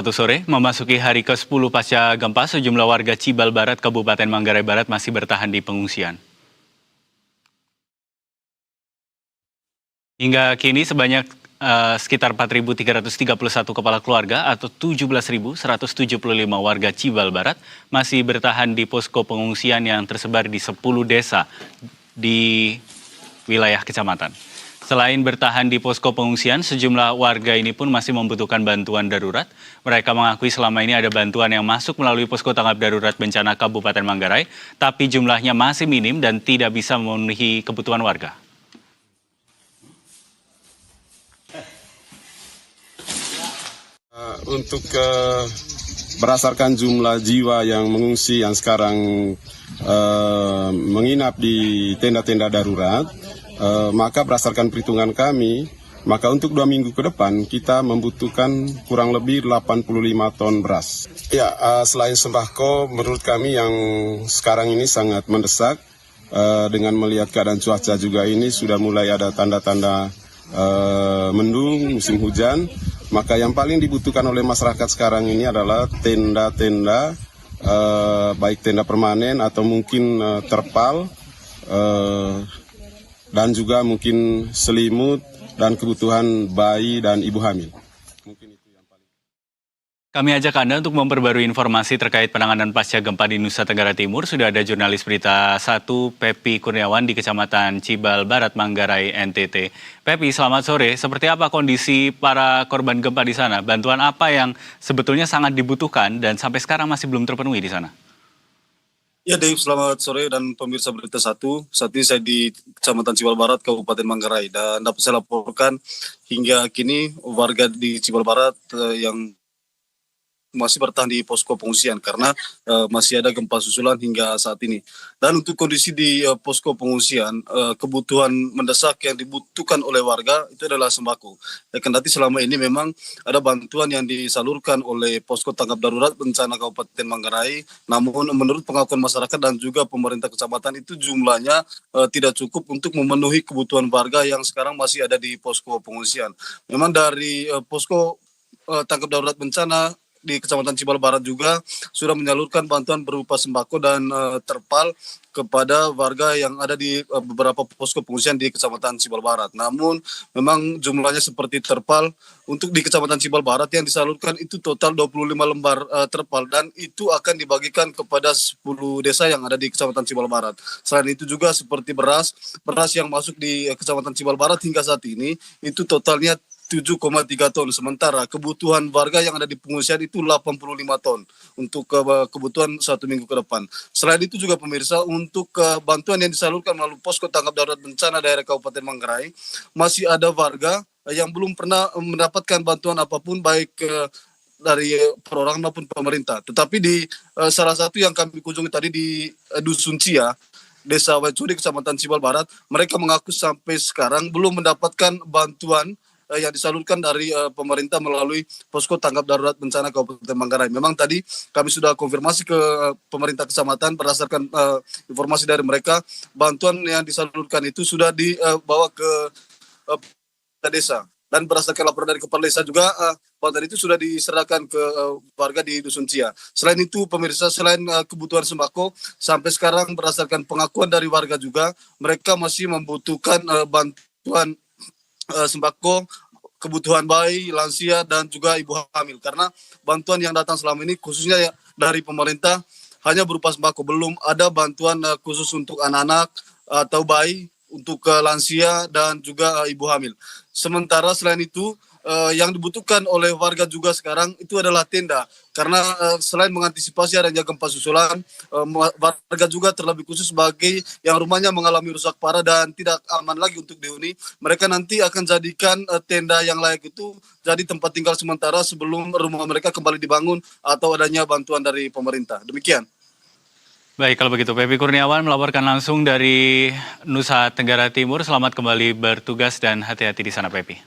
Satu sore, memasuki hari ke-10 pasca gempa, sejumlah warga Cibal Barat, Kabupaten Manggarai Barat masih bertahan di pengungsian. Hingga kini sebanyak sekitar 4.331 kepala keluarga atau 17.175 warga Cibal Barat masih bertahan di posko pengungsian yang tersebar di 10 desa di wilayah kecamatan. Selain bertahan di posko pengungsian, sejumlah warga ini pun masih membutuhkan bantuan darurat. Mereka mengakui selama ini ada bantuan yang masuk melalui posko tanggap darurat bencana Kabupaten Manggarai, tapi jumlahnya masih minim dan tidak bisa memenuhi kebutuhan warga. Untuk berdasarkan jumlah jiwa yang mengungsi yang sekarang menginap di tenda-tenda darurat, maka berdasarkan perhitungan kami, maka untuk 2 minggu ke depan kita membutuhkan kurang lebih 85 ton beras. Ya, selain sembako, menurut kami yang sekarang ini sangat mendesak, dengan melihat keadaan cuaca juga ini sudah mulai ada tanda-tanda mendung, musim hujan, maka yang paling dibutuhkan oleh masyarakat sekarang ini adalah tenda-tenda, baik tenda permanen atau mungkin terpal, dan juga mungkin selimut dan kebutuhan bayi dan ibu hamil. Kami ajak Anda untuk memperbarui informasi terkait penanganan pasca gempa di Nusa Tenggara Timur. Sudah ada jurnalis Berita 1 Pepi Kurniawan di Kecamatan Cibal Barat, Manggarai, NTT. Pepi, selamat sore. Seperti apa kondisi para korban gempa di sana? Bantuan apa yang sebetulnya sangat dibutuhkan dan sampai sekarang masih belum terpenuhi di sana? Ya Dave, selamat sore dan pemirsa Berita 1. Saat ini saya di Kecamatan Cibal Barat, Kabupaten Manggarai. Dan dapat saya laporkan hingga kini warga di Cibal Barat yang masih bertahan di posko pengungsian karena masih ada gempa susulan hingga saat ini. Dan untuk kondisi di posko pengungsian, kebutuhan mendesak yang dibutuhkan oleh warga itu adalah sembako. Kendati selama ini memang ada bantuan yang disalurkan oleh posko tanggap darurat bencana Kabupaten Manggarai, namun menurut pengakuan masyarakat dan juga pemerintah kecamatan itu jumlahnya tidak cukup untuk memenuhi kebutuhan warga yang sekarang masih ada di posko pengungsian. Memang dari posko tanggap darurat bencana di Kecamatan Cibal Barat juga sudah menyalurkan bantuan berupa sembako dan terpal kepada warga yang ada di beberapa posko pengungsian di Kecamatan Cibal Barat. Namun memang jumlahnya seperti terpal untuk di Kecamatan Cibal Barat yang disalurkan itu total 25 lembar terpal dan itu akan dibagikan kepada 10 desa yang ada di Kecamatan Cibal Barat. Selain itu juga seperti beras yang masuk di Kecamatan Cibal Barat hingga saat ini itu totalnya 7,3 ton. Sementara kebutuhan warga yang ada di pengungsian itu 85 ton untuk kebutuhan 1 minggu ke depan. Selain itu juga pemirsa, untuk bantuan yang disalurkan melalui posko tanggap darurat bencana daerah Kabupaten Manggarai, masih ada warga yang belum pernah mendapatkan bantuan apapun baik dari perorangan maupun pemerintah. Tetapi di salah satu yang kami kunjungi tadi di Dusun Cia, Desa Waicudi, Kecamatan Cibal Barat, mereka mengaku sampai sekarang belum mendapatkan bantuan yang disalurkan dari pemerintah melalui posko tanggap darurat bencana Kabupaten Manggarai. Memang tadi kami sudah konfirmasi ke pemerintah kecamatan berdasarkan informasi dari mereka, bantuan yang disalurkan itu sudah dibawa ke desa. Dan berdasarkan laporan dari kepala desa juga, bantuan itu sudah diserahkan ke warga di Dusun Cia. Selain itu, pemirsa, selain kebutuhan sembako, sampai sekarang berdasarkan pengakuan dari warga juga, mereka masih membutuhkan bantuan sembako, kebutuhan bayi, lansia, dan juga ibu hamil. Karena bantuan yang datang selama ini khususnya dari pemerintah hanya berupa sembako. Belum ada bantuan khusus untuk anak-anak atau bayi, untuk lansia, dan juga ibu hamil. Sementara selain itu, yang dibutuhkan oleh warga juga sekarang itu adalah tenda. Karena selain mengantisipasi adanya gempa susulan, warga juga terlebih khusus bagi yang rumahnya mengalami rusak parah dan tidak aman lagi untuk dihuni, mereka nanti akan jadikan tenda yang layak itu jadi tempat tinggal sementara sebelum rumah mereka kembali dibangun atau adanya bantuan dari pemerintah. Demikian. Baik, kalau begitu Pepi Kurniawan melaporkan langsung dari Nusa Tenggara Timur. Selamat kembali bertugas dan hati-hati di sana, Pepi.